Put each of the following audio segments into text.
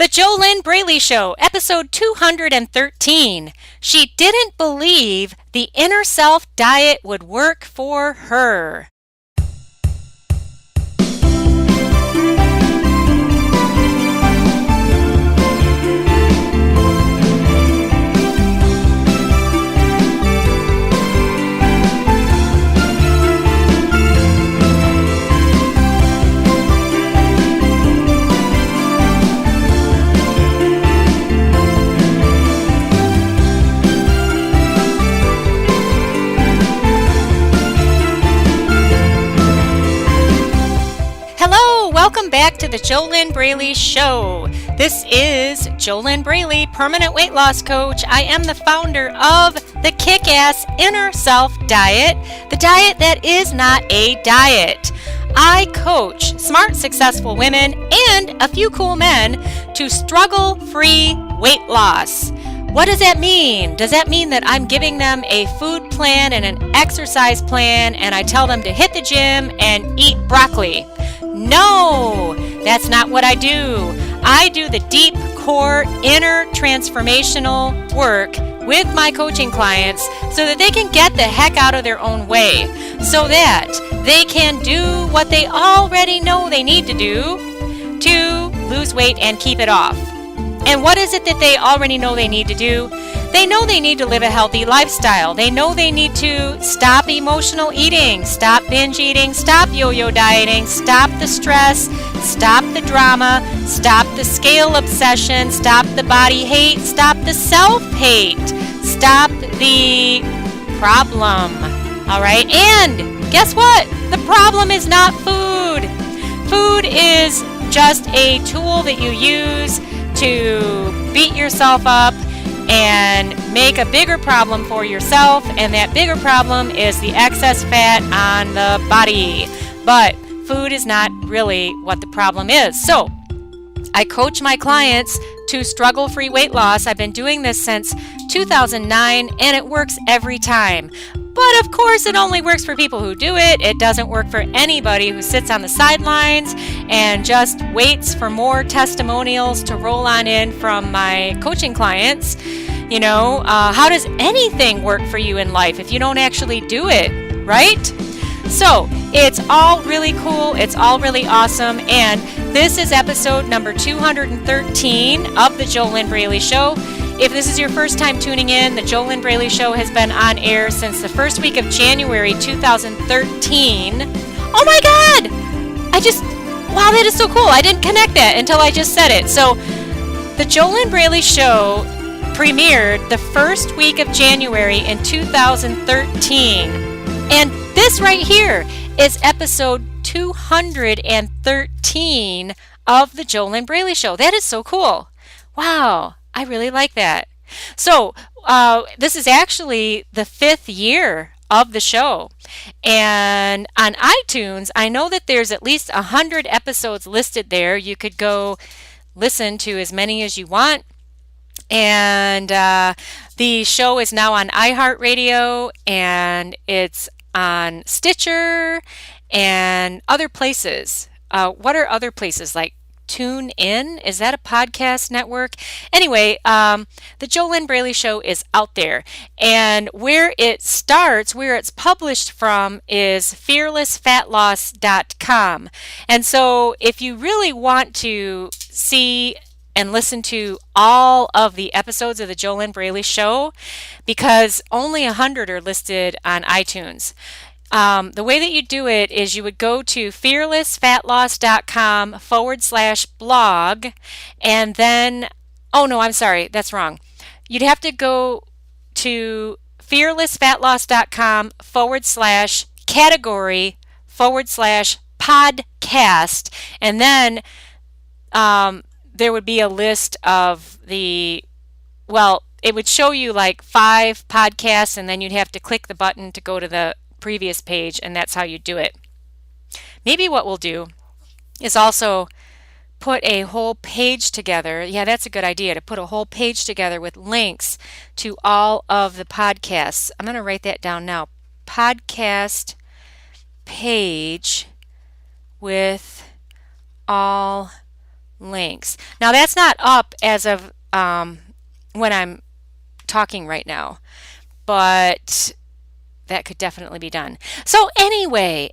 The JoLynn Braley Show, episode 213. She didn't believe the inner self diet would work for her. Welcome back to the JoLynn Braley Show. This is JoLynn Braley, permanent weight loss coach. I am the founder of the Kick-Ass Inner Self Diet, the diet that is not a diet. I coach smart, successful women and a few cool men to struggle-free weight loss. What does that mean? Does that mean that I'm giving them a food plan and an exercise plan and I tell them to hit the gym and eat broccoli? No, that's not what I do. I do the deep core inner transformational work with my coaching clients so that they can get the heck out of their own way, so that they can do what they already know they need to do to lose weight and keep it off. And what is it that they already know they need to do? They know they need to live a healthy lifestyle. They know they need to stop emotional eating, stop binge eating, stop yo-yo dieting, stop the stress, stop the drama, stop the scale obsession, stop the body hate, stop the self-hate, stop the problem. All right? And guess what? The problem is not food. Food is just a tool that you use to beat yourself up and make a bigger problem for yourself, and that bigger problem is the excess fat on the body. But food is not really what the problem is. So I coach my clients to struggle-free weight loss. I've been doing this since 2009 and it works every time. But of course, it only works for people who do it. It doesn't work for anybody who sits on the sidelines and just waits for more testimonials to roll on in from my coaching clients. You know, how does anything work for you in life if you don't actually do it, right? So it's all really cool. It's all really awesome. And this is episode number 213 of the JoLynn Braley Show. If this is your first time tuning in, the JoLynn Braley Show has been on air since the first week of January 2013. Oh my God! Wow, that is so cool. I didn't connect that until I just said it. So the JoLynn Braley Show premiered the first week of January in 2013. And this right here is episode 213 of the JoLynn Braley Show. That is so cool. Wow. I really like that. So this is actually the 5th year of the show. And on iTunes, I know that there's at least 100 episodes listed there. You could go listen to as many as you want. And the show is now on iHeartRadio, and it's on Stitcher and other places. What are other places like Tune In? Is that a podcast network? Anyway, the JoLynn Braley Show is out there. And where it starts, where it's published from, is fearlessfatloss.com. And so if you really want to see and listen to all of the episodes of the JoLynn Braley Show, because only 100 are listed on iTunes, the way that you do it is you would go to fearlessfatloss.com/blog, and then, oh no, I'm sorry, that's wrong. You'd have to go to fearlessfatloss.com/category/podcast, and then there would be a list of it would show you like 5 podcasts, and then you'd have to click the button to go to the previous page, and that's how you do it. Maybe what we'll do is also put a whole page together. Yeah, that's a good idea, to put a whole page together with links to all of the podcasts. I'm going to write that down now. Podcast page with all links. Now that's not up as of when I'm talking right now, but that could definitely be done. So anyway,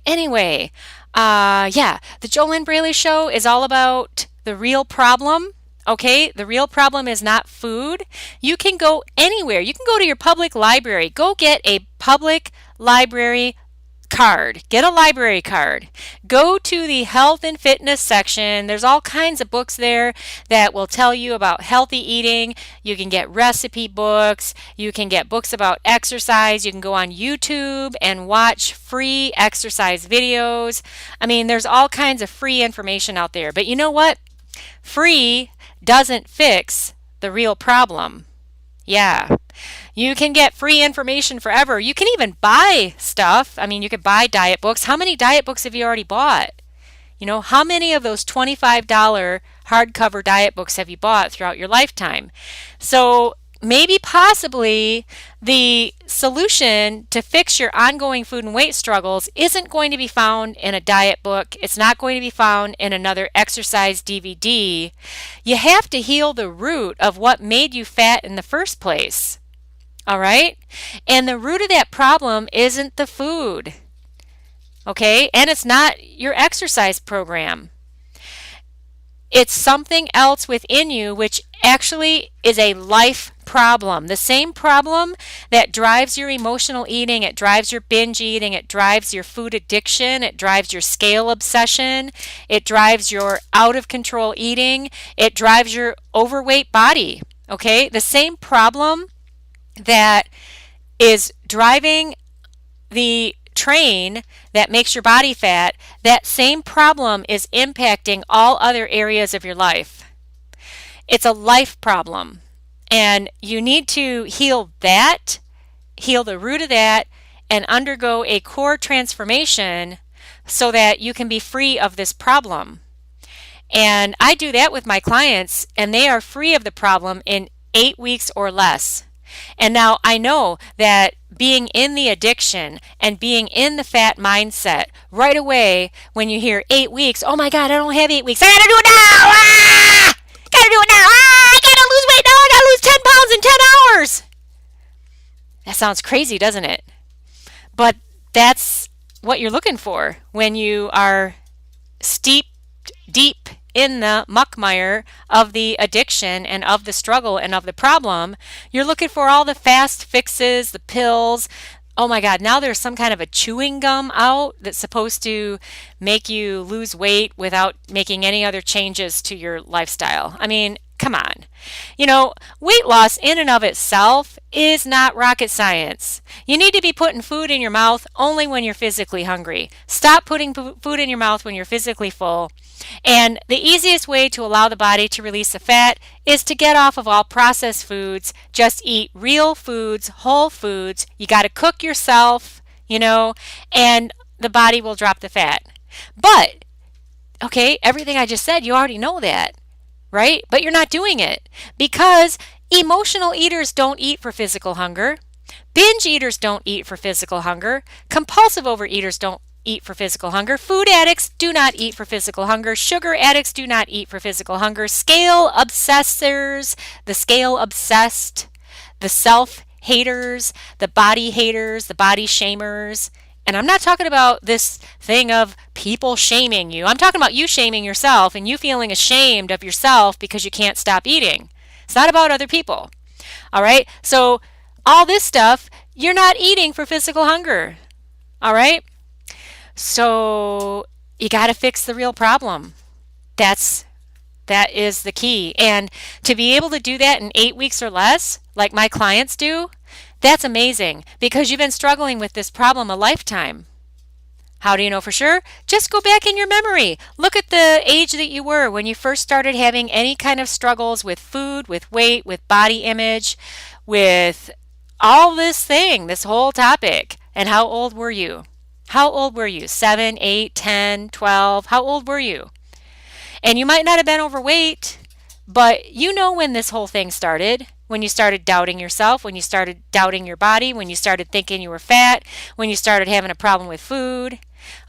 yeah, the JoLynn Braley Show is all about the real problem. Okay, the real problem is not food. You can go anywhere. You can go to your public library. Go get a public library card. Get a library card. Go to the health and fitness section. There's all kinds of books there that will tell you about healthy eating. You can get recipe books. You can get books about exercise. You can go on YouTube and watch free exercise videos. I mean, there's all kinds of free information out there. But you know what? Free doesn't fix the real problem. Yeah. You can get free information forever. You can even buy stuff. I mean, you could buy diet books. How many diet books have you already bought? You know, how many of those $25 hardcover diet books have you bought throughout your lifetime? So maybe possibly the solution to fix your ongoing food and weight struggles isn't going to be found in a diet book. It's not going to be found in another exercise DVD. You have to heal the root of what made you fat in the first place. All right? And the root of that problem isn't the food. Okay? And it's not your exercise program. It's something else within you, which actually is a life problem. The same problem that drives your emotional eating, it drives your binge eating, it drives your food addiction, it drives your scale obsession, it drives your out of control eating, it drives your overweight body. Okay? The same problem that is driving the train that makes your body fat, that same problem is impacting all other areas of your life. It's a life problem. And you need to heal that, heal the root of that, and undergo a core transformation so that you can be free of this problem. And I do that with my clients, and they are free of the problem in 8 weeks or less. And now I know that being in the addiction and being in the fat mindset, right away when you hear 8 weeks, oh my God, I don't have 8 weeks. I gotta do it now. Ah! Gotta do it now. Ah! I gotta lose weight now. I gotta lose 10 pounds in 10 hours. That sounds crazy, doesn't it? But that's what you're looking for when you are steeped deep in the muckmire of the addiction and of the struggle and of the problem. You're looking for all the fast fixes, the pills. Oh my God, now there's some kind of a chewing gum out that's supposed to make you lose weight without making any other changes to your lifestyle. I mean, come on. You know, weight loss in and of itself is not rocket science. You need to be putting food in your mouth only when you're physically hungry. Stop putting food in your mouth when you're physically full. And the easiest way to allow the body to release the fat is to get off of all processed foods. Just eat real foods, whole foods. You got to cook yourself, you know, and the body will drop the fat. But, okay, everything I just said, you already know that, right? But you're not doing it because emotional eaters don't eat for physical hunger. Binge eaters don't eat for physical hunger. Compulsive overeaters don't eat for physical hunger. Food addicts do not eat for physical hunger. Sugar addicts do not eat for physical hunger. Scale obsessors, the scale obsessed, the self-haters, the body haters, the body shamers. And I'm not talking about this thing of people shaming you. I'm talking about you shaming yourself and you feeling ashamed of yourself because you can't stop eating. It's not about other people. All right? So all this stuff, you're not eating for physical hunger. All right? So you got to fix the real problem. That is the key. And to be able to do that in 8 weeks or less, like my clients do, that's amazing because you've been struggling with this problem a lifetime. How do you know for sure? Just go back in your memory. Look at the age that you were when you first started having any kind of struggles with food, with weight, with body image, with all this whole topic. And how old were you? How old were you? 7, 8, 10, 12? How old were you? And you might not have been overweight, but you know when this whole thing started. When you started doubting yourself, when you started doubting your body, when you started thinking you were fat, when you started having a problem with food.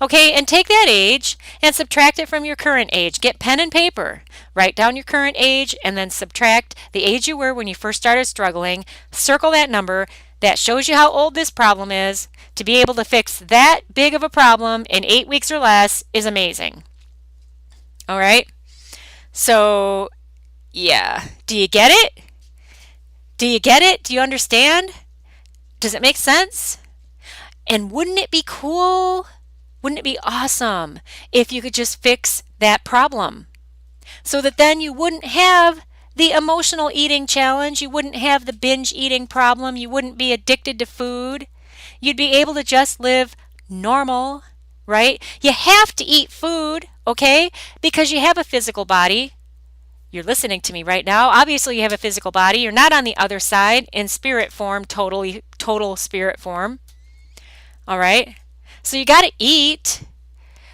Okay, and take that age and subtract it from your current age. Get pen and paper. Write down your current age and then subtract the age you were when you first started struggling. Circle that number. That shows you how old this problem is. To be able to fix that big of a problem in 8 weeks or less is amazing. All right? So, yeah. Do you get it? Do you get it? Do you understand? Does it make sense? And wouldn't it be cool? Wouldn't it be awesome if you could just fix that problem? So that then you wouldn't have the emotional eating challenge, you wouldn't have the binge eating problem, you wouldn't be addicted to food. You'd be able to just live normal, right? You have to eat food, okay? Because you have a physical body. You're listening to me right now. Obviously, you have a physical body. You're not on the other side in spirit form, total spirit form. All right? So you got to eat,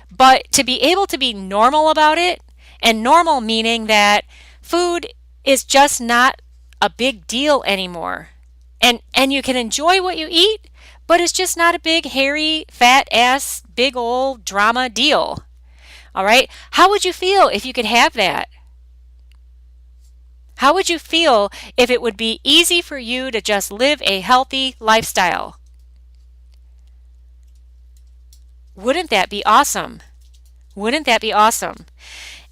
but to be able to be normal about it, and normal meaning that food is just not a big deal anymore. And you can enjoy what you eat, but it's just not a big, hairy, fat ass, big old drama deal. All right? How would you feel if you could have that? How would you feel if it would be easy for you to just live a healthy lifestyle? Wouldn't that be awesome? Wouldn't that be awesome?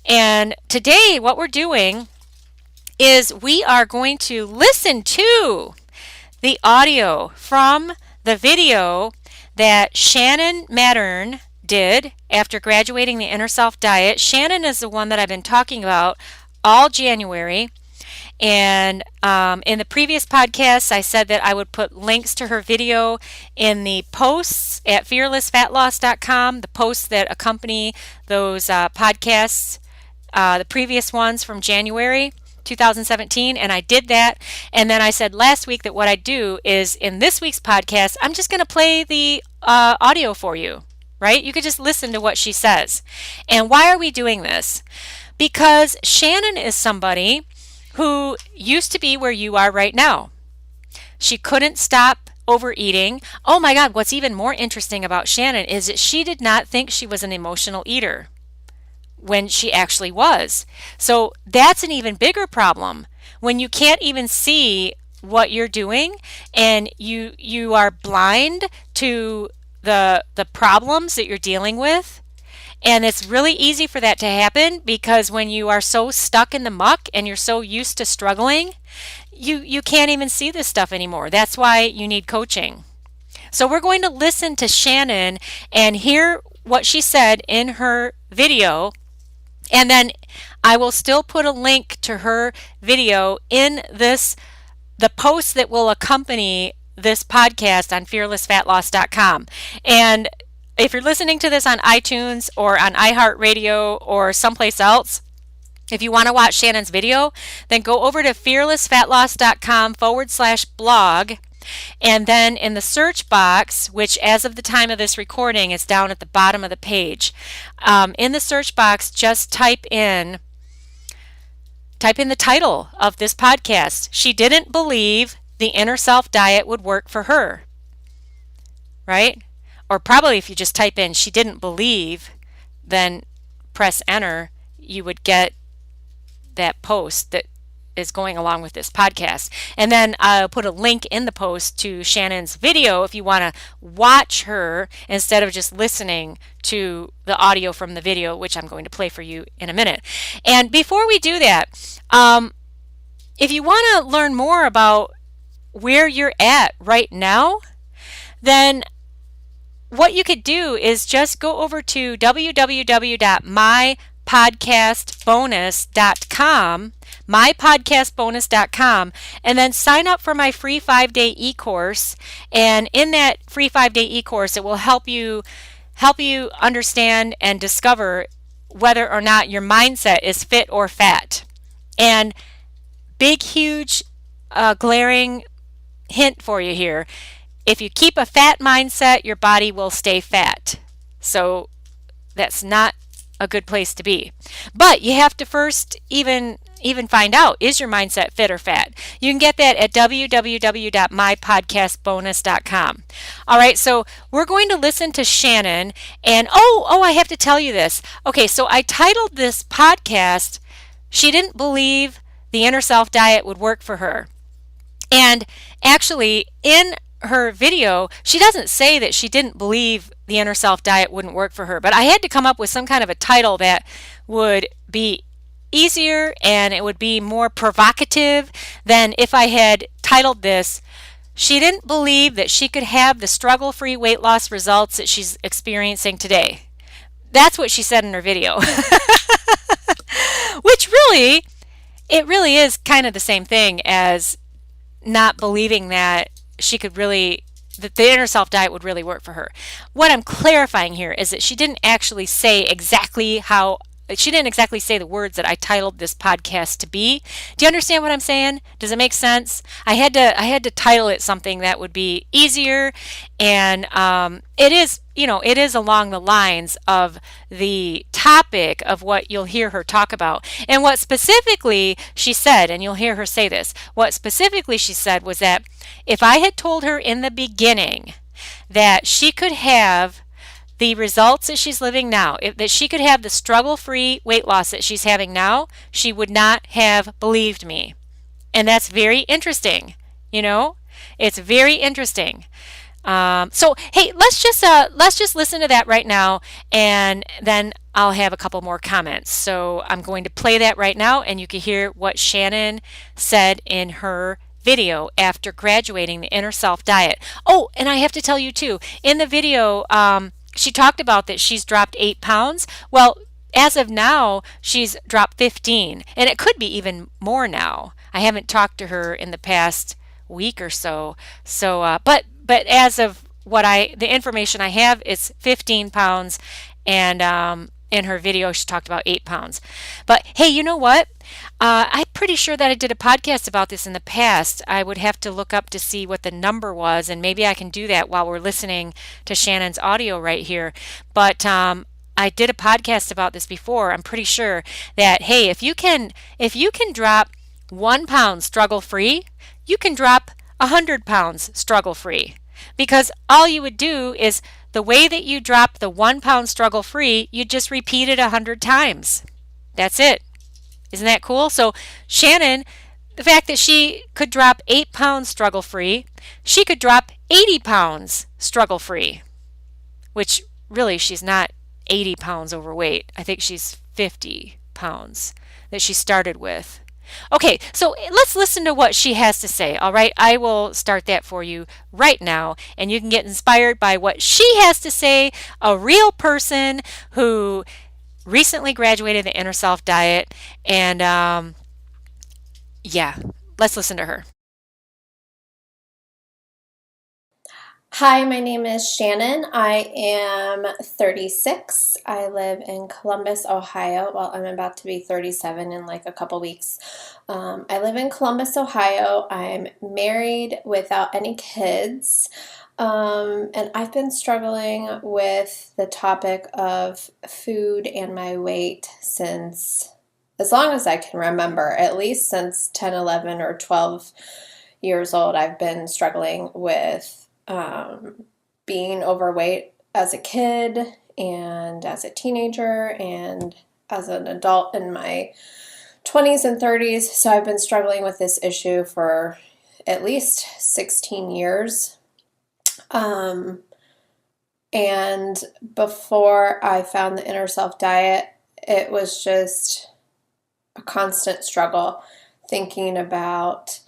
And today what we're doing is we are going to listen to the audio from the video that Shannon Mattern did after graduating the Inner Self Diet. Shannon is the one that I've been talking about all January. And in the previous podcasts, I said that I would put links to her video in the posts at fearlessfatloss.com, the posts that accompany those podcasts, the previous ones from January 2017, and I did that. And then I said last week that what I do is in this week's podcast, I'm just going to play the audio for you, right? You could just listen to what she says. And why are we doing this? Because Shannon is somebody who used to be where you are right now. She couldn't stop overeating. Oh my God, what's even more interesting about Shannon is that she did not think she was an emotional eater when she actually was. So that's an even bigger problem. When you can't even see what you're doing and you are blind to the problems that you're dealing with. And it's really easy for that to happen because when you are so stuck in the muck and you're so used to struggling, you can't even see this stuff anymore. That's why you need coaching. So we're going to listen to Shannon and hear what she said in her video. And then I will still put a link to her video in the post that will accompany this podcast on fearlessfatloss.com. And if you're listening to this on iTunes or on iHeartRadio or someplace else, if you want to watch Shannon's video, then go over to fearlessfatloss.com/blog. And then in the search box, which as of the time of this recording is down at the bottom of the page, in the search box, just type in the title of this podcast. She didn't believe the Inner Self Diet would work for her, right? Or probably if you just type in she didn't believe, then press enter, you would get that post that is going along with this podcast. And then I'll put a link in the post to Shannon's video if you want to watch her instead of just listening to the audio from the video, which I'm going to play for you in a minute. And before we do that, if you want to learn more about where you're at right now, then what you could do is just go over to mypodcastbonus.com, and then sign up for my free 5-day e-course. And in that free 5-day e-course, it will help you understand and discover whether or not your mindset is fit or fat. And big, huge, glaring hint for you here. If you keep a fat mindset, your body will stay fat. So that's not a good place to be. But you have to first even even find out, is your mindset fit or fat? You can get that at www.mypodcastbonus.com. All right, so we're going to listen to Shannon. And I have to tell you this. Okay, so I titled this podcast, She Didn't Believe the Inner Self Diet Would Work for Her. And actually, in her video, she doesn't say that she didn't believe the inner self diet wouldn't work for her, but I had to come up with some kind of a title that would be easier and it would be more provocative than if I had titled this, She Didn't Believe That She Could Have the Struggle-Free Weight Loss Results That She's Experiencing Today. That's what she said in her video. Which really, it really is kind of the same thing as not believing that she could really, that the inner self diet would really work for her. What I'm clarifying here is that she didn't actually say exactly the words that I titled this podcast to be. Do you understand what I'm saying? Does it make sense? I had to title it something that would be easier, and it is along the lines of the topic of what you'll hear her talk about. And what specifically she said, and you'll hear her say this, what specifically she said was that if I had told her in the beginning that she could have the results that she's living now, that she could have the struggle-free weight loss that she's having now, she would not have believed me. And that's very interesting. It's very interesting. So hey, let's just listen to that right now, and then I'll have a couple more comments. So I'm going to play that right now, and you can hear what Shannon said in her video after graduating the Inner Self Diet. Oh, and I have to tell you too, in the video, she talked about that she's dropped 8 pounds. Well, as of now, she's dropped 15, and it could be even more now. I haven't talked to her in the past week or so. But as of the information I have, it's 15 pounds, and in her video, she talked about 8 pounds. But hey, you know what? I'm pretty sure that I did a podcast about this in the past. I would have to look up to see what the number was, and maybe I can do that while we're listening to Shannon's audio right here. But I did a podcast about this before. I'm pretty sure that, hey, if you can drop 1 pound struggle-free, you can drop 100 pounds struggle-free. Because all you would do is the way that you drop the 1 pound struggle-free, you just repeat it 100 times. That's it. Isn't that cool? So Shannon, the fact that she could drop 8 pounds struggle-free, she could drop 80 pounds struggle-free, which really she's not 80 pounds overweight. I think she's 50 pounds that she started with. Okay, so let's listen to what she has to say, all right? I will start that for you right now, and you can get inspired by what she has to say, a real person who recently graduated the Inner Self Diet, and let's listen to her. Hi, my name is Shannon. I am 36. I live in Columbus, Ohio. Well, I'm about to be 37 in like a couple weeks. I live in Columbus, Ohio. I'm married without any kids. And I've been struggling with the topic of food and my weight since as long as I can remember, at least since 10, 11, or 12 years old. I've been struggling with being overweight as a kid and as a teenager and as an adult in my 20s and 30s. So I've been struggling with this issue for at least 16 years. And before I found the Inner Self Diet, it was just a constant struggle thinking about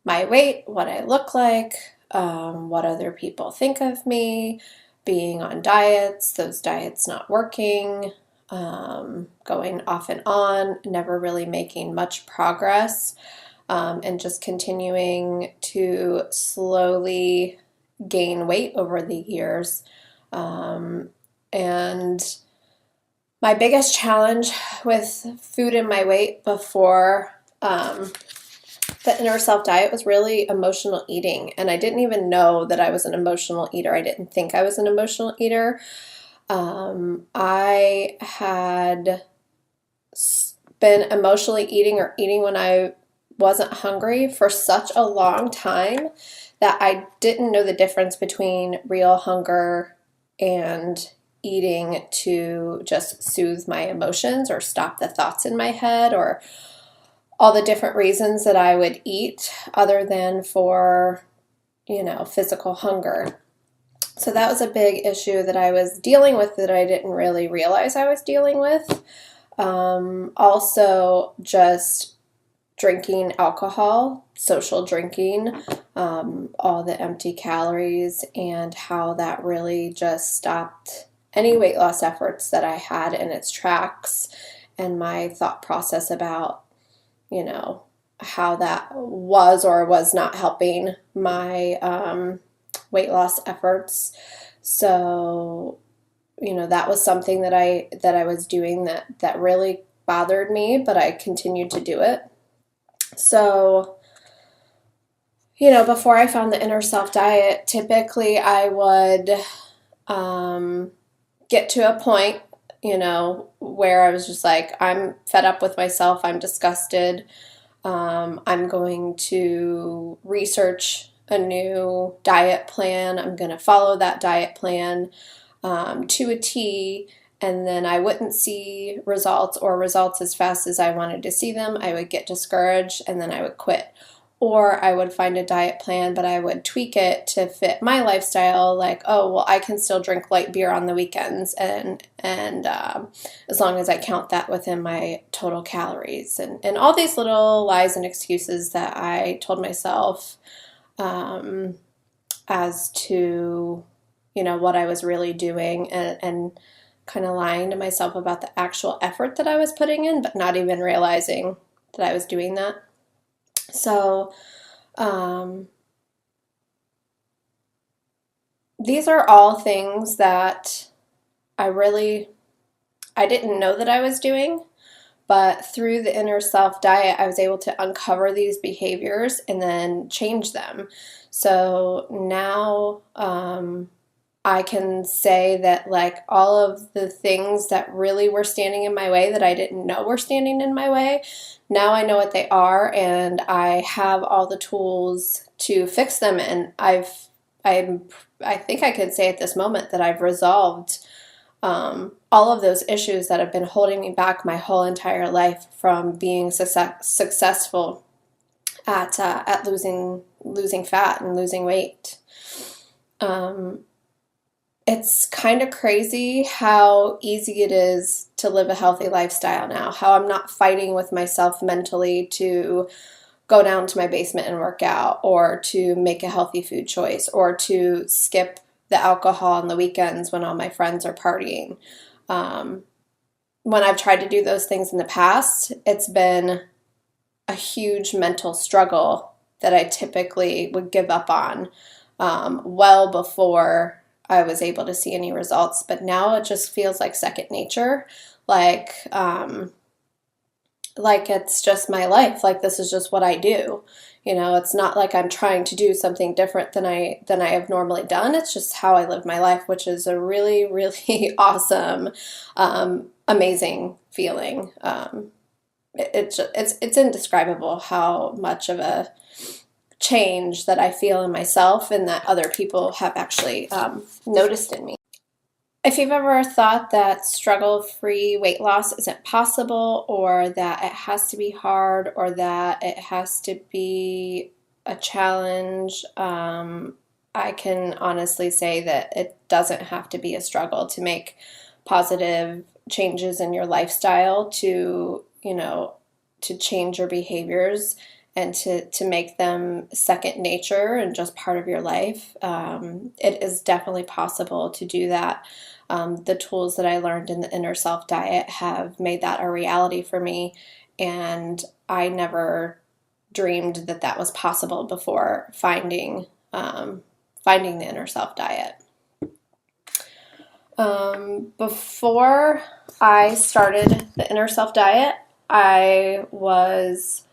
my weight, what I look like, what other people think of me, being on diets, those diets not working, going off and on, never really making much progress, and just continuing to slowly gain weight over the years. And my biggest challenge with food and my weight before the Inner Self Diet was really emotional eating. And I didn't even know that I was an emotional eater. I didn't think I was an emotional eater. I had been emotionally eating or eating when I wasn't hungry for such a long time that I didn't know the difference between real hunger and eating to just soothe my emotions or stop the thoughts in my head, or all the different reasons that I would eat other than for, physical hunger. So that was a big issue that I was dealing with that I didn't really realize I was dealing with. Also, just drinking alcohol, social drinking, all the empty calories, and how that really just stopped any weight loss efforts that I had in its tracks, and my thought process about, how that was or was not helping my weight loss efforts. So, that was something that I was doing that really bothered me, but I continued to do it. So, before I found the Inner Self diet, typically I would get to a point, where I was just like, I'm fed up with myself. I'm disgusted. I'm going to research a new diet plan. I'm going to follow that diet plan to a T, and then I wouldn't see results as fast as I wanted to see them. I would get discouraged, and then I would quit. Or I would find a diet plan, but I would tweak it to fit my lifestyle. Like, oh, well, I can still drink light beer on the weekends, and as long as I count that within my total calories, and all these little lies and excuses that I told myself as to, what I was really doing, and kind of lying to myself about the actual effort that I was putting in, but not even realizing that I was doing that. So, these are all things that I didn't know that I was doing, but through the Inner Self diet, I was able to uncover these behaviors and then change them. So now, I can say that, like, all of the things that really were standing in my way that I didn't know were standing in my way, now I know what they are, and I have all the tools to fix them. And I think I could say at this moment that I've resolved all of those issues that have been holding me back my whole entire life from being successful at losing fat and losing weight. It's kind of crazy how easy it is to live a healthy lifestyle now, how I'm not fighting with myself mentally to go down to my basement and work out, or to make a healthy food choice, or to skip the alcohol on the weekends when all my friends are partying. When I've tried to do those things in the past, it's been a huge mental struggle that I typically would give up on well before I was able to see any results. But now it just feels like second nature, like it's just my life, like this is just what I do. It's not like I'm trying to do something different than I have normally done. It's just how I live my life, which is a really, really awesome, amazing feeling. It's indescribable how much of a change that I feel in myself and that other people have actually noticed in me. If you've ever thought that struggle-free weight loss isn't possible, or that it has to be hard, or that it has to be a challenge, I can honestly say that it doesn't have to be a struggle to make positive changes in your lifestyle, to change your behaviors and to make them second nature and just part of your life. It is definitely possible to do that. The tools that I learned in the Inner Self diet have made that a reality for me, and I never dreamed that that was possible before finding the Inner Self diet. Before I started the Inner Self diet, I was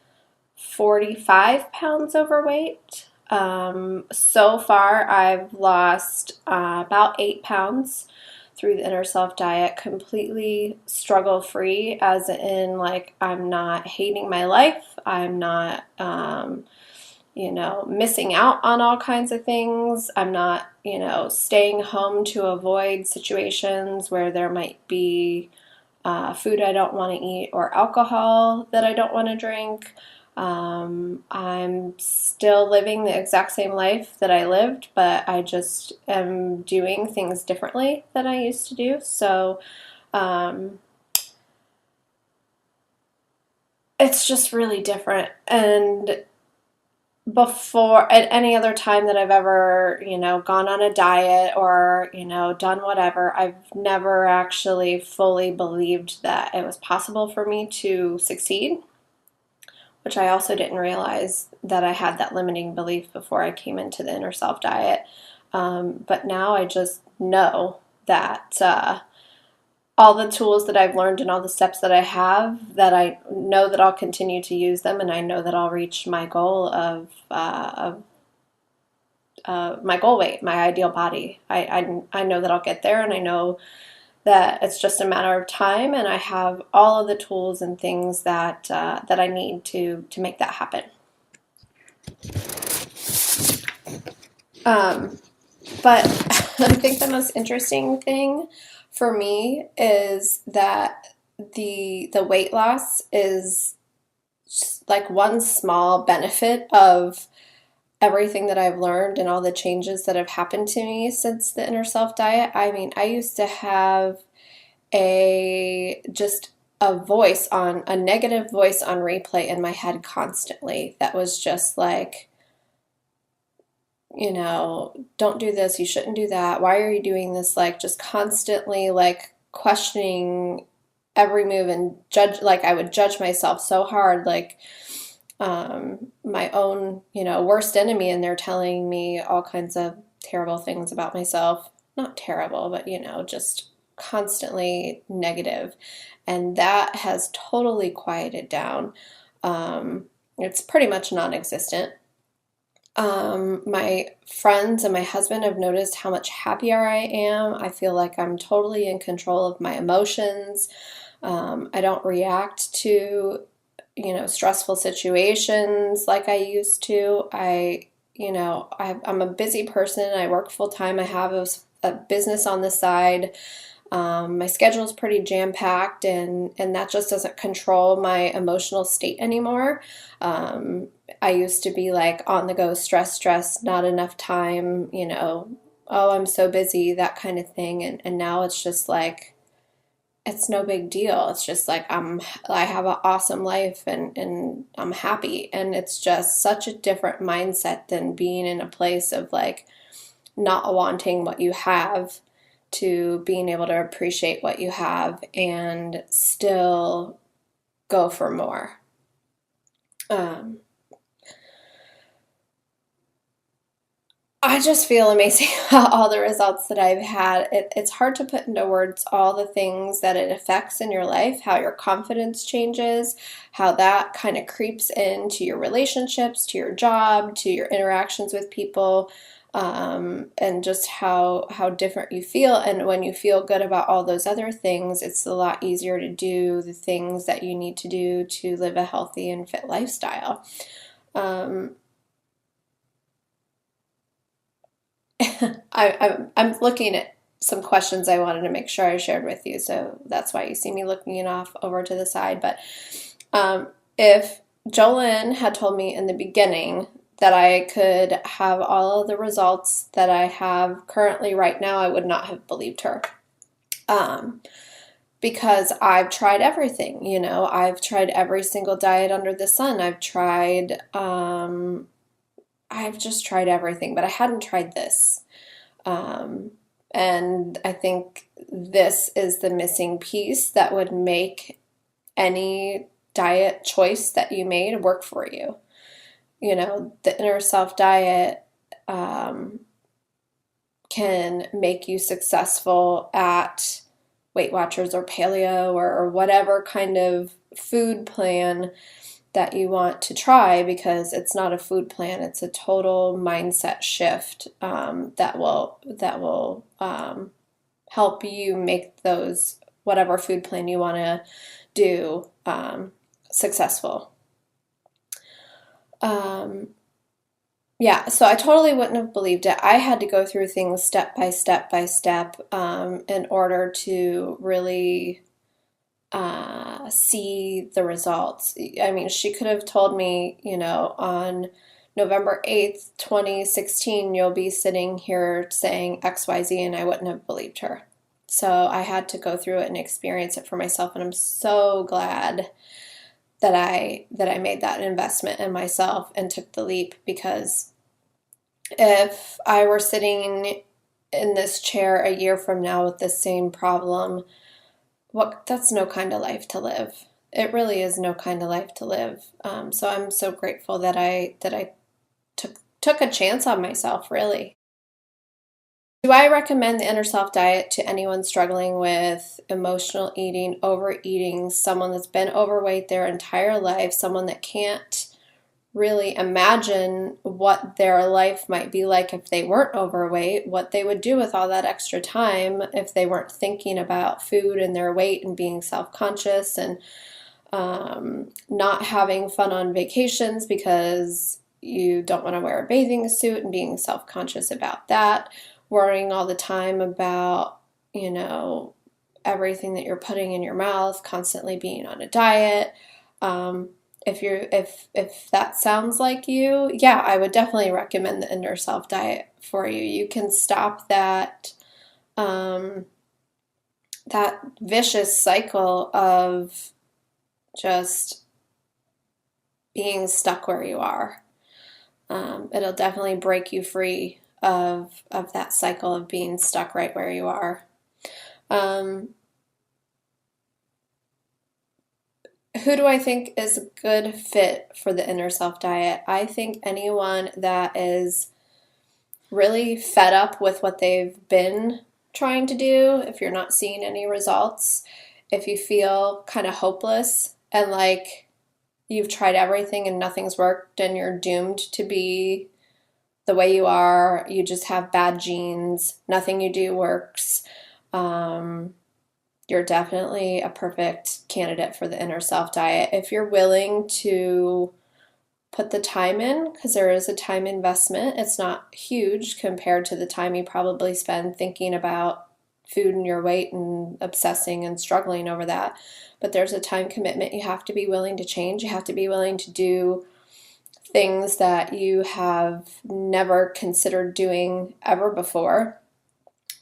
45 pounds overweight. So far, I've lost about 8 pounds through the Inner Self diet completely struggle free, as in like I'm not hating my life, I'm not missing out on all kinds of things. I'm not, staying home to avoid situations where there might be food I don't want to eat or alcohol that I don't want to drink. I'm still living the exact same life that I lived, but I just am doing things differently than I used to do. So it's just really different. And before, at any other time that I've ever, gone on a diet or, done whatever, I've never actually fully believed that it was possible for me to succeed, which I also didn't realize that I had that limiting belief before I came into the Inner Self diet. But now I just know that all the tools that I've learned and all the steps that I have, that I know that I'll continue to use them, and I know that I'll reach my goal of my goal weight, my ideal body. I know that I'll get there, and I know that it's just a matter of time, and I have all of the tools and things that that I need to make that happen. But I think the most interesting thing for me is that the weight loss is just like one small benefit of everything that I've learned and all the changes that have happened to me since the Inner Self diet. I mean, I used to have a negative voice on replay in my head constantly that was just like, don't do this, you shouldn't do that, why are you doing this? Like, just constantly like questioning every move and I would judge myself so hard, like my own, worst enemy, and they're telling me all kinds of terrible things about myself. Not terrible, but just constantly negative. And that has totally quieted down. It's pretty much non-existent. My friends and my husband have noticed how much happier I am. I feel like I'm totally in control of my emotions. I don't react to, stressful situations like I used to. I'm a busy person. I work full time. I have a business on the side. My schedule is pretty jam-packed, and that just doesn't control my emotional state anymore. I used to be like on the go, stress, not enough time, oh, I'm so busy, that kind of thing. And now it's just like, it's no big deal. It's just like I have an awesome life, and I'm happy. And it's just such a different mindset than being in a place of like not wanting what you have, to being able to appreciate what you have and still go for more. I just feel amazing about all the results that I've had. It's hard to put into words all the things that it affects in your life, how your confidence changes, how that kind of creeps into your relationships, to your job, to your interactions with people, and just how different you feel. And when you feel good about all those other things, it's a lot easier to do the things that you need to do to live a healthy and fit lifestyle. I'm looking at some questions I wanted to make sure I shared with you, so that's why you see me looking off over to the side. But if JoLynn had told me in the beginning that I could have all of the results that I have currently right now, I would not have believed her. Because I've tried everything, I've tried every single diet under the sun. I've just tried everything, but I hadn't tried this. And I think this is the missing piece that would make any diet choice that you made work for you. The Inner Self diet can make you successful at Weight Watchers or paleo or whatever kind of food plan that you want to try, because it's not a food plan, it's a total mindset shift that will help you make those, whatever food plan you want to do, successful. Yeah, so I totally wouldn't have believed it. I had to go through things step by step by step, in order to really see the results. I mean, she could have told me, on November 8th, 2016, you'll be sitting here saying XYZ, and I wouldn't have believed her. So I had to go through it and experience it for myself, and I'm so glad that I made that investment in myself and took the leap, because if I were sitting in this chair a year from now with the same problem, that's no kind of life to live. It really is no kind of life to live. So I'm so grateful that I took a chance on myself, really. Do I recommend the Inner Self diet to anyone struggling with emotional eating, overeating, someone that's been overweight their entire life, someone that can't really imagine what their life might be like if they weren't overweight, what they would do with all that extra time if they weren't thinking about food and their weight and being self-conscious, and not having fun on vacations because you don't want to wear a bathing suit and being self-conscious about that, worrying all the time about, everything that you're putting in your mouth, constantly being on a diet. If that sounds like you, yeah, I would definitely recommend the Inner Self diet for you. You can stop that that vicious cycle of just being stuck where you are. It'll definitely break you free of that cycle of being stuck right where you are. Who do I think is a good fit for the Inner Self diet? I think anyone that is really fed up with what they've been trying to do, if you're not seeing any results, if you feel kind of hopeless and like you've tried everything and nothing's worked and you're doomed to be the way you are, you just have bad genes, nothing you do works, you're definitely a perfect candidate for the Inner Self diet. If you're willing to put the time in, because there is a time investment, it's not huge compared to the time you probably spend thinking about food and your weight and obsessing and struggling over that. But there's a time commitment. You have to be willing to change. You have to be willing to do things that you have never considered doing ever before.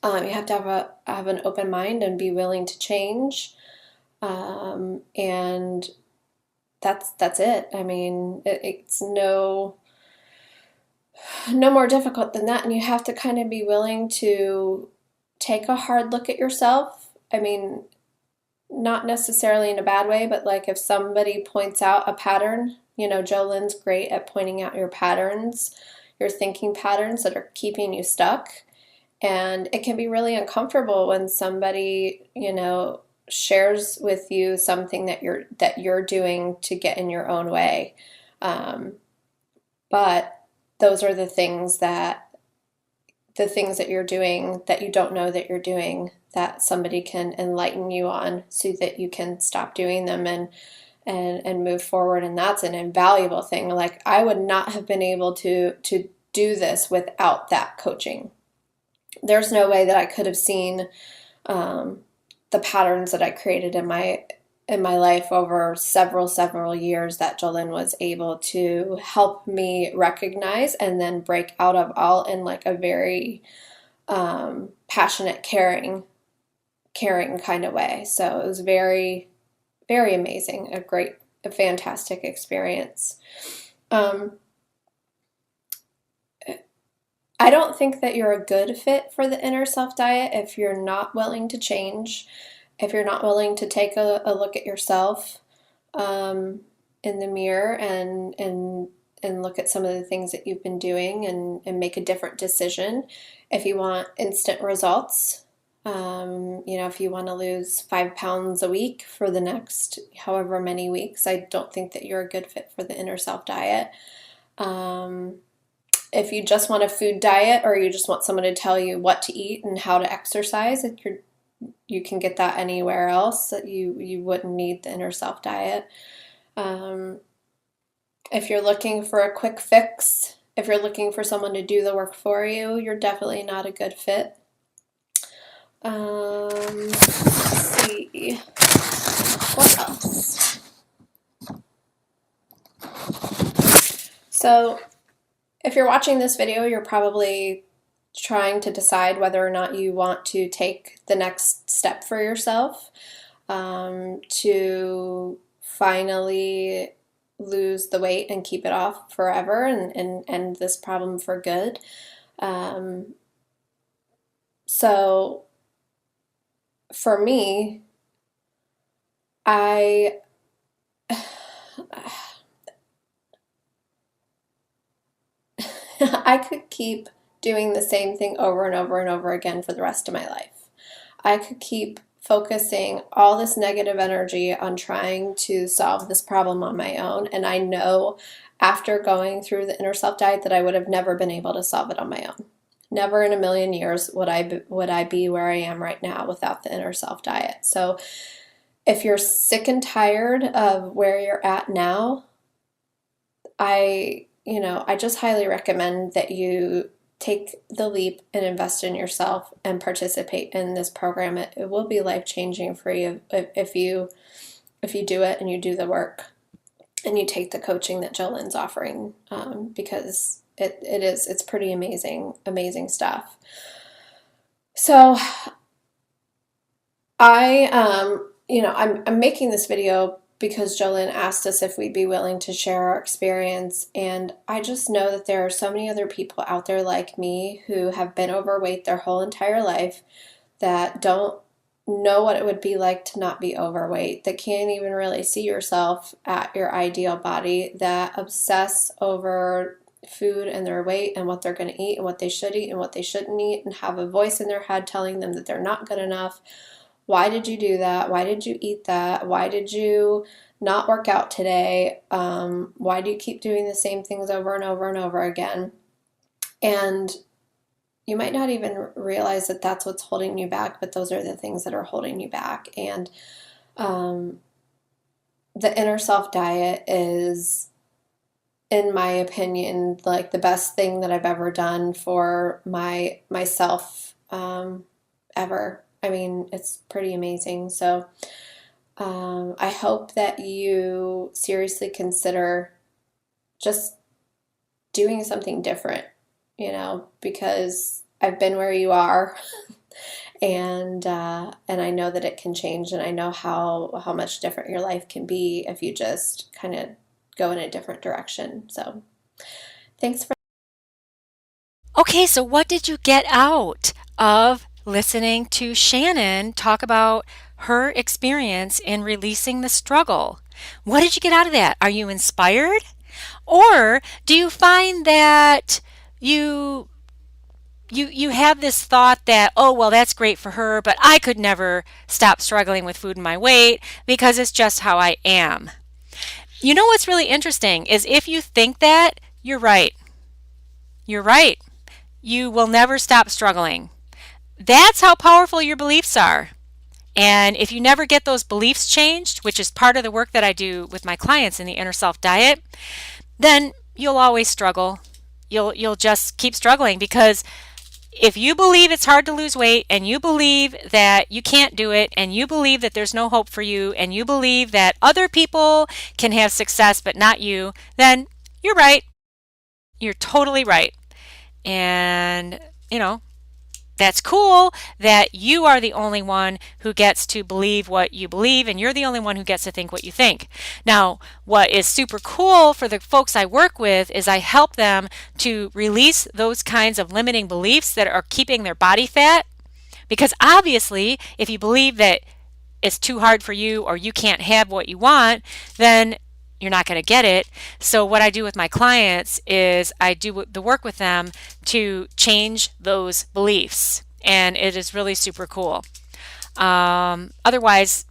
You have to have an open mind and be willing to change, and that's it. I mean, it's no more difficult than that, and you have to kind of be willing to take a hard look at yourself. I mean, not necessarily in a bad way, but like if somebody points out a pattern, JoLynn's great at pointing out your patterns, your thinking patterns that are keeping you stuck. And it can be really uncomfortable when somebody, shares with you something that you're doing to get in your own way. But those are the things that you're doing that you don't know that you're doing, that somebody can enlighten you on so that you can stop doing them and move forward. And that's an invaluable thing. Like, I would not have been able to do this without that coaching. There's no way that I could have seen the patterns that I created in my life over several years that JoLynn was able to help me recognize and then break out of, all in like a very passionate, caring kind of way. So it was very, very amazing, a fantastic experience. I don't think that you're a good fit for the Inner Self diet if you're not willing to change, if you're not willing to take a look at yourself in the mirror and look at some of the things that you've been doing and make a different decision. If you want instant results, if you want to lose 5 pounds a week for the next however many weeks, I don't think that you're a good fit for the Inner Self diet. if you just want a food diet or you just want someone to tell you what to eat and how to exercise, you can get that anywhere else. You wouldn't need the inner self diet. If you're looking for a quick fix, if you're looking for someone to do the work for you, you're definitely not a good fit. Let's see. What else? So if you're watching this video, you're probably trying to decide whether or not you want to take the next step for yourself, to finally lose the weight and keep it off forever and end this problem for good. So for me, I could keep doing the same thing over and over and over again for the rest of my life. I could keep focusing all this negative energy on trying to solve this problem on my own, and I know after going through the inner self diet that I would have never been able to solve it on my own. Never in a million years would I be where I am right now without the inner self diet. So if you're sick and tired of where you're at now, I just highly recommend that you take the leap and invest in yourself and participate in this program. It will be life-changing for you if you do it and you do the work and you take the coaching that JoLynn's offering, because it's pretty amazing stuff. So I'm making this video because JoLynn asked us if we'd be willing to share our experience, and I just know that there are so many other people out there like me who have been overweight their whole entire life, that don't know what it would be like to not be overweight, that can't even really see yourself at your ideal body, that obsess over food and their weight and what they're going to eat and what they should eat and what they shouldn't eat, and have a voice in their head telling them that they're not good enough. Why did you do that? Why did you eat that? Why did you not work out today? Why do you keep doing the same things over and over and over again? And you might not even realize that that's what's holding you back, but those are the things that are holding you back. And the inner self diet is, in my opinion, like the best thing that I've ever done for myself ever. I mean, it's pretty amazing. So I hope that you seriously consider just doing something different, because I've been where you are, and I know that it can change, and I know how much different your life can be if you just kind of go in a different direction. So thanks for. Okay, so what did you get out of listening to Shannon talk about her experience in releasing the struggle? What did you get out of that? Are you inspired? Or do you find that you have this thought that, oh, well, that's great for her, but I could never stop struggling with food and my weight because it's just how I am? You know what's really interesting is if you think that, you're right. You're right. You will never stop struggling. That's how powerful your beliefs are. And if you never get those beliefs changed, which is part of the work that I do with my clients in the inner self diet, then you'll always struggle. You'll just keep struggling, because if you believe it's hard to lose weight, and you believe that you can't do it, and you believe that there's no hope for you, and you believe that other people can have success but not you, then you're right. You're totally right. And, that's cool that you are the only one who gets to believe what you believe, and you're the only one who gets to think what you think. Now, what is super cool for the folks I work with is I help them to release those kinds of limiting beliefs that are keeping their body fat. Because obviously, if you believe that it's too hard for you or you can't have what you want, then you're not going to get it. So what I do with my clients is I do the work with them to change those beliefs, and it is really super cool. Otherwise,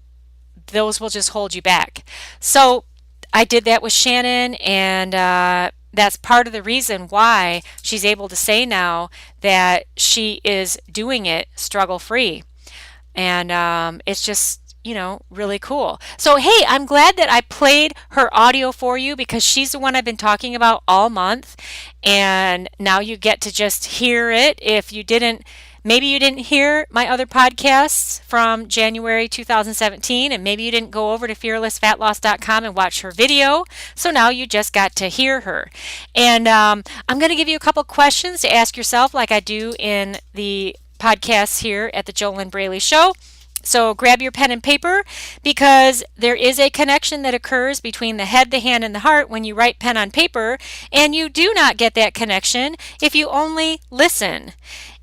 those will just hold you back. So I did that with Shannon, and that's part of the reason why she's able to say now that she is doing it struggle-free. And it's just, really cool. So, hey, I'm glad that I played her audio for you because she's the one I've been talking about all month. And now you get to just hear it. If you didn't, maybe you didn't hear my other podcasts from January 2017, and maybe you didn't go over to fearlessfatloss.com and watch her video. So now you just got to hear her. And I'm going to give you a couple questions to ask yourself, like I do in the podcasts here at the JoLynn Braley Show. So grab your pen and paper, because there is a connection that occurs between the head, the hand, and the heart when you write pen on paper, and you do not get that connection if you only listen.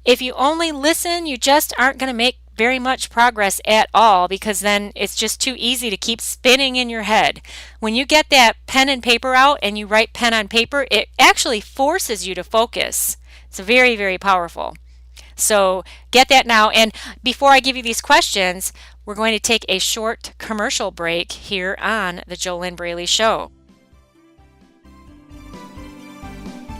If you only listen, you just aren't going to make very much progress at all, because then it's just too easy to keep spinning in your head. When you get that pen and paper out and you write pen on paper, it actually forces you to focus. It's very, very powerful. So get that now. And before I give you these questions, we're going to take a short commercial break here on the JoLynn Braley Show.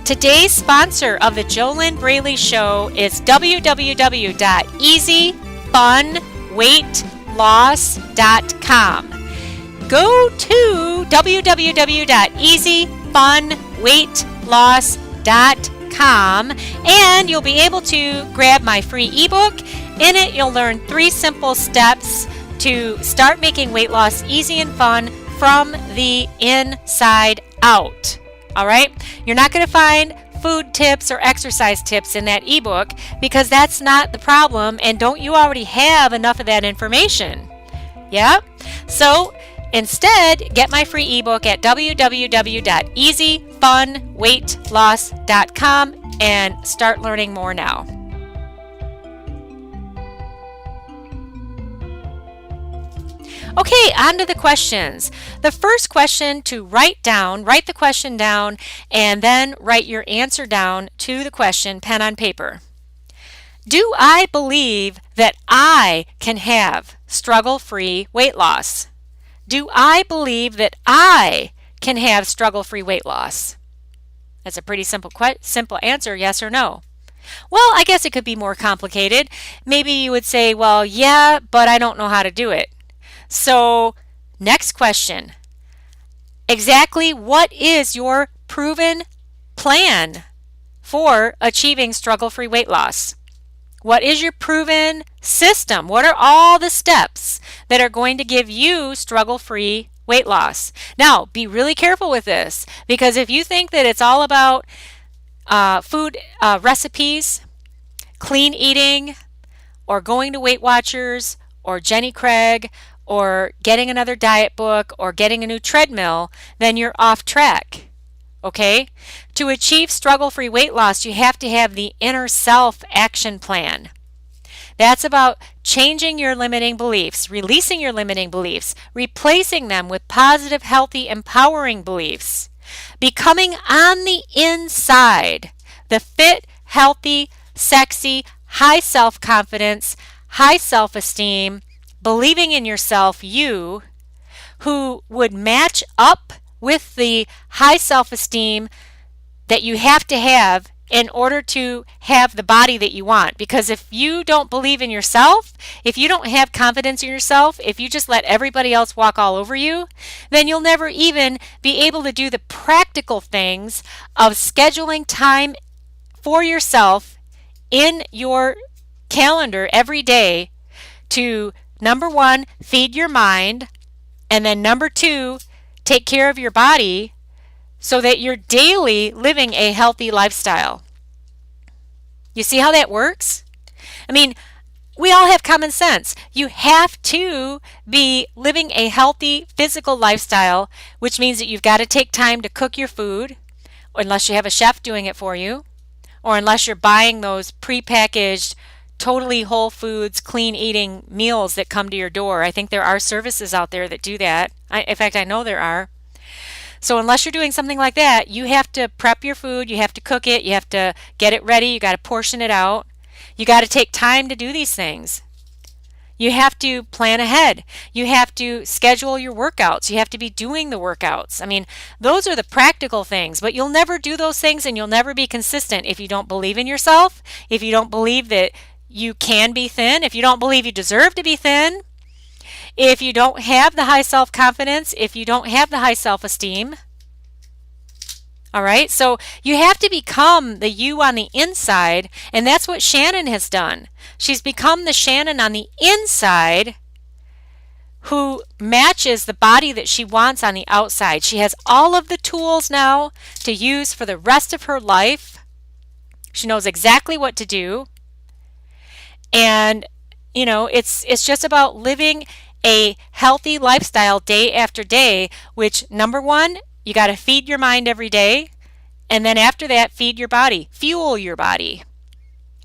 Today's sponsor of the JoLynn Braley Show is www.easyfunweightloss.com. Go to www.easyfunweightloss.com and you'll be able to grab my free ebook. In it, you'll learn 3 simple steps to start making weight loss easy and fun from the inside out. All right? You're not going to find food tips or exercise tips in that ebook, because that's not the problem, and don't you already have enough of that information? Yeah? So instead, get my free ebook at www.easyfunweightloss.com and start learning more now. Okay, on to the questions. The first question to write the question down, and then write your answer down to the question, pen on paper. Do I believe that I can have struggle-free weight loss? Do I believe that I can have struggle-free weight loss? That's a pretty simple answer, yes or no. Well, I guess it could be more complicated. Maybe you would say, well, yeah, but I don't know how to do it. So, next question. Exactly what is your proven plan for achieving struggle-free weight loss? What is your proven system? What are all the steps that are going to give you struggle-free weight loss? Now, be really careful with this, because if you think that it's all about food recipes, clean eating, or going to Weight Watchers, or Jenny Craig, or getting another diet book, or getting a new treadmill, then you're off track. Okay? To achieve struggle-free weight loss, you have to have the inner self action plan. That's about changing your limiting beliefs, releasing your limiting beliefs, replacing them with positive, healthy, empowering beliefs. Becoming on the inside the fit, healthy, sexy, high self-confidence, high self-esteem, believing in yourself, you, who would match up with the high self-esteem that you have to have in order to have the body that you want. Because if you don't believe in yourself, if you don't have confidence in yourself, if you just let everybody else walk all over you, then you'll never even be able to do the practical things of scheduling time for yourself in your calendar every day to, number 1, feed your mind, and then number 2, take care of your body so that you're daily living a healthy lifestyle. You see how that works? I mean, we all have common sense. You have to be living a healthy physical lifestyle, which means that you've got to take time to cook your food, unless you have a chef doing it for you, or unless you're buying those prepackaged, totally whole foods, clean eating meals that come to your door. I think there are services out there that do that. In fact, I know there are. So unless you're doing something like that, you have to prep your food, you have to cook it, you have to get it ready, you got to portion it out. You got to take time to do these things. You have to plan ahead. You have to schedule your workouts. You have to be doing the workouts. I mean, those are the practical things, but you'll never do those things and you'll never be consistent if you don't believe in yourself, if you don't believe that you can be thin, if you don't believe you deserve to be thin, if you don't have the high self-confidence, if you don't have the high self-esteem. All right, so you have to become the you on the inside, and that's what Shannon has done. She's become the Shannon on the inside who matches the body that she wants on the outside. She has all of the tools now to use for the rest of her life. She knows exactly what to do. And, you know, it's just about living a healthy lifestyle day after day, which, number one, you got to feed your mind every day. And then after that, feed your body, fuel your body.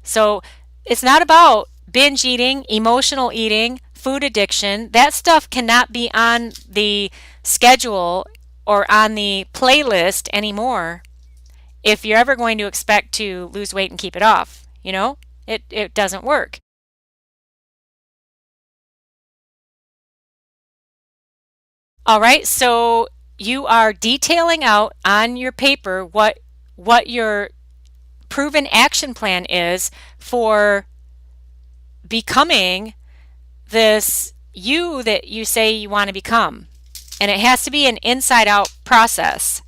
So it's not about binge eating, emotional eating, food addiction. That stuff cannot be on the schedule or on the playlist anymore if you're ever going to expect to lose weight and keep it off. You know, it doesn't work. All right, so you are detailing out on your paper what your proven action plan is for becoming this you that you say you want to become. And it has to be an inside out process.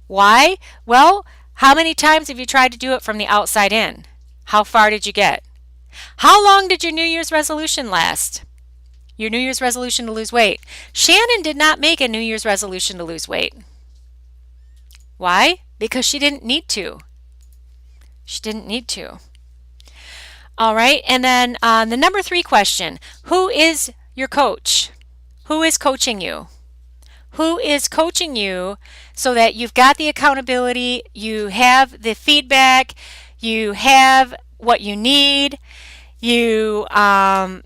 Why? Well, how many times have you tried to do it from the outside in? How far did you get? How long did your New Year's resolution last? Your New Year's resolution to lose weight. Shannon did not make a New Year's resolution to lose weight. Why? Because she didn't need to. She didn't need to. All right, and then the number 3 question, who is your coach? Who is coaching you? Who is coaching you so that you've got the accountability, you have the feedback, you have what you need, you've got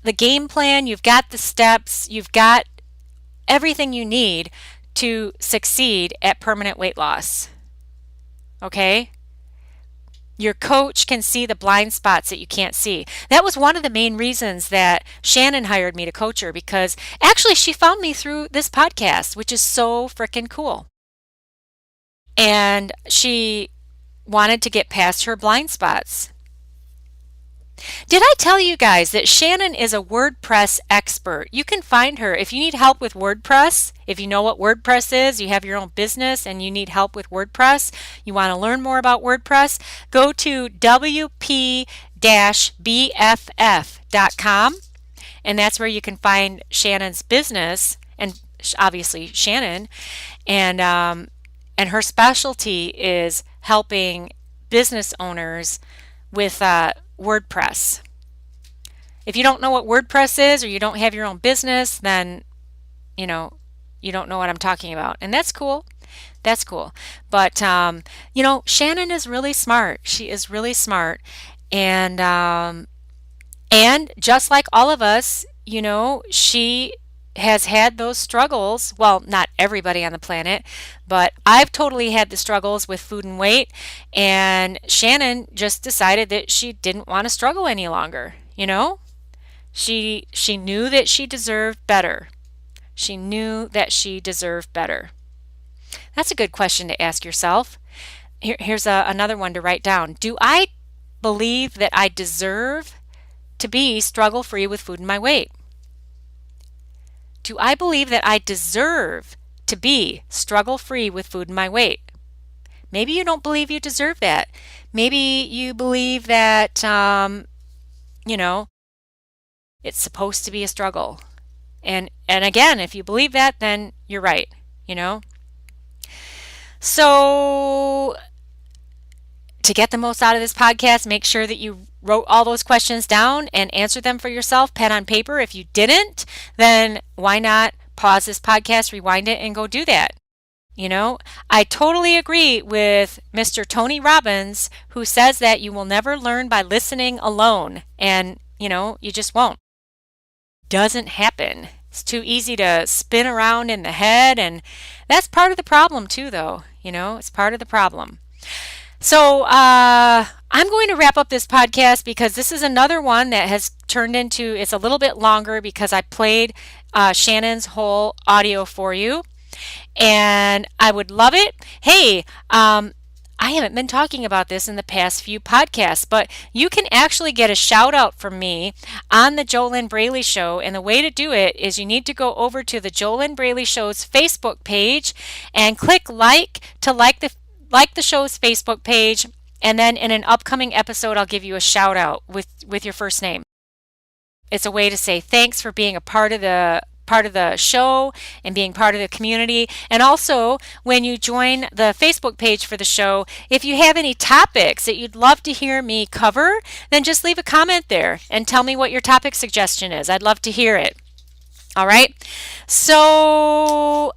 the game plan, you've got the steps, you've got everything you need to succeed at permanent weight loss. Okay? Your coach can see the blind spots that you can't see. That was one of the main reasons that Shannon hired me to coach her, because actually she found me through this podcast, which is so freaking cool. And she wanted to get past her blind spots. Did I tell you guys that Shannon is a WordPress expert? You can find her if you need help with WordPress. If you know what WordPress is, you have your own business and you need help with WordPress, you want to learn more about WordPress, go to wp-bff.com, and that's where you can find Shannon's business, and obviously Shannon, and her specialty is helping business owners with WordPress. If you don't know what WordPress is, or you don't have your own business, then you don't know what I'm talking about, and that's cool. That's cool. But Shannon is really smart. She is really smart, and just like all of us, she has had those struggles. Well, not everybody on the planet, but I've totally had the struggles with food and weight, and Shannon just decided that she didn't want to struggle any longer. She knew that she deserved better. She knew that she deserved better. That's a good question to ask yourself. Here's another one to write down. Do I believe that I deserve to be struggle-free with food and my weight? Do I believe that I deserve to be struggle-free with food and my weight? Maybe you don't believe you deserve that. Maybe you believe that, it's supposed to be a struggle. And again, if you believe that, then you're right, So to get the most out of this podcast, make sure that you wrote all those questions down and answer them for yourself, pen on paper. If you didn't, then why not pause this podcast, rewind it, and go do that? I totally agree with Mr. Tony Robbins, who says that you will never learn by listening alone. And, you just won't. Doesn't happen. It's too easy to spin around in the head, and that's part of the problem too, though. It's part of the problem. So I'm going to wrap up this podcast because this is another one that has turned into, it's a little bit longer because I played Shannon's whole audio for you. And I would love it. Hey, I haven't been talking about this in the past few podcasts, but you can actually get a shout out from me on the JoLynn Braley Show. And the way to do it is you need to go over to the JoLynn Braley Show's Facebook page and click like the show's Facebook page. And then in an upcoming episode, I'll give you a shout out with your first name. It's a way to say thanks for being a part of the show and being part of the community. And also, when you join the Facebook page for the show, if you have any topics that you'd love to hear me cover, then just leave a comment there and tell me what your topic suggestion is. I'd love to hear it. All right. So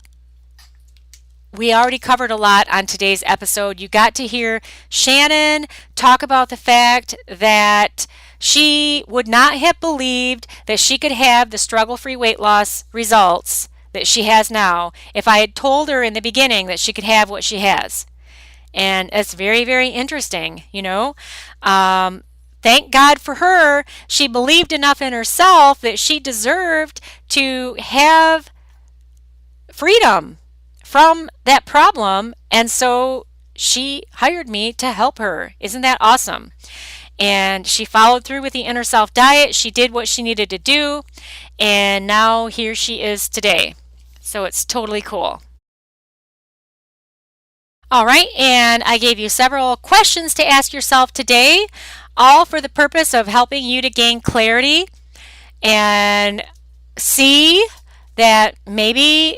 we already covered a lot on today's episode. You got to hear Shannon talk about the fact that she would not have believed that she could have the struggle-free weight loss results that she has now if I had told her in the beginning that she could have what she has. And it's very, very interesting, you know. Thank God for her. She believed enough in herself that she deserved to have freedom from that problem. And so she hired me to help her. Isn't that awesome? And she followed through with the Inner Self diet. She did what she needed to do. And now here she is today. So it's totally cool. All right, and I gave you several questions to ask yourself today, all for the purpose of helping you to gain clarity and see that maybe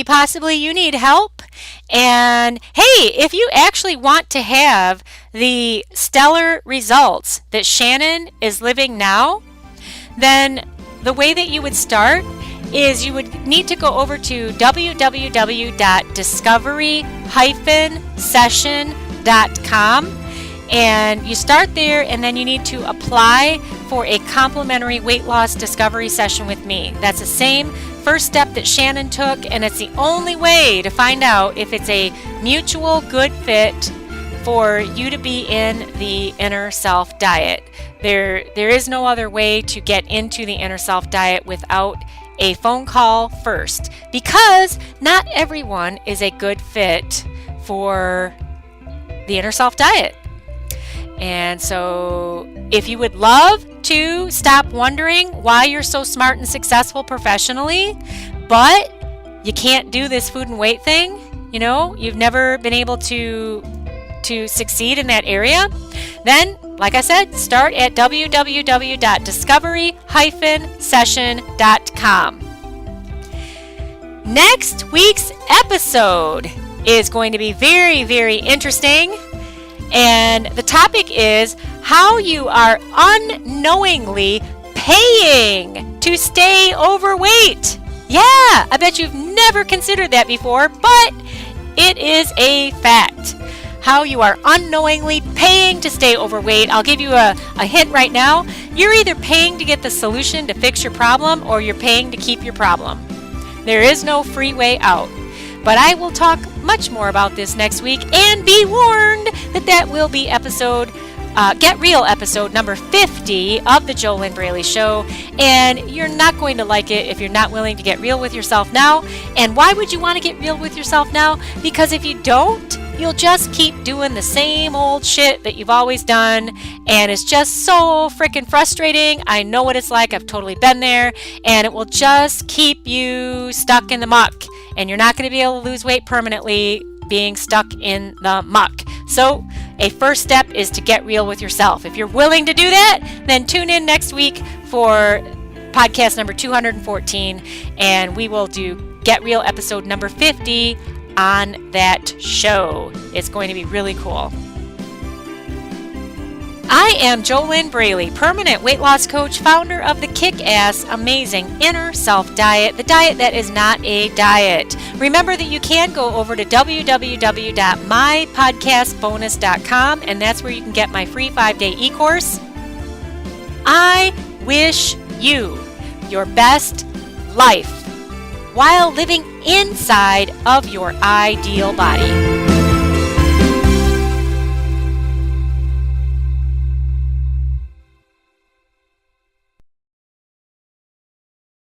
possibly you need help. And hey, if you actually want to have the stellar results that Shannon is living now, then the way that you would start is you would need to go over to www.discovery-session.com, and you start there, and then you need to apply for a complimentary weight loss discovery session with me. That's the same first step that Shannon took, and it's the only way to find out if it's a mutual good fit for you to be in the Inner Self diet. There is no other way to get into the Inner Self diet without a phone call first, because not everyone is a good fit for the Inner Self diet. And so if you would love to stop wondering why you're so smart and successful professionally, but you can't do this food and weight thing, you know, you've never been able to succeed in that area, then, like I said, start at www.discovery-session.com. Next week's episode is going to be very, very interesting. And the topic is how you are unknowingly paying to stay overweight. Yeah, I bet you've never considered that before, but it is a fact. How you are unknowingly paying to stay overweight. I'll give you a hint right now. You're either paying to get the solution to fix your problem, or you're paying to keep your problem. There is no free way out. But I will talk much more about this next week, and be warned that will be Get Real episode number 50 of the JoLynn Braley Show. And you're not going to like it if you're not willing to get real with yourself now. And why would you want to get real with yourself now? Because if you don't, you'll just keep doing the same old shit that you've always done, and it's just so freaking frustrating. I know what it's like. I've totally been there, and it will just keep you stuck in the muck, and you're not going to be able to lose weight permanently being stuck in the muck. So a first step is to get real with yourself. If you're willing to do that, then tune in next week for podcast number 214, and we will do Get Real episode number 50 on that show. It's going to be really cool. I am JoLynn Braley, permanent weight loss coach, founder of the kick-ass, amazing Inner Self diet, the diet that is not a diet. Remember that you can go over to www.mypodcastbonus.com, and that's where you can get my free 5-day e-course. I wish you your best life while living inside of your ideal body.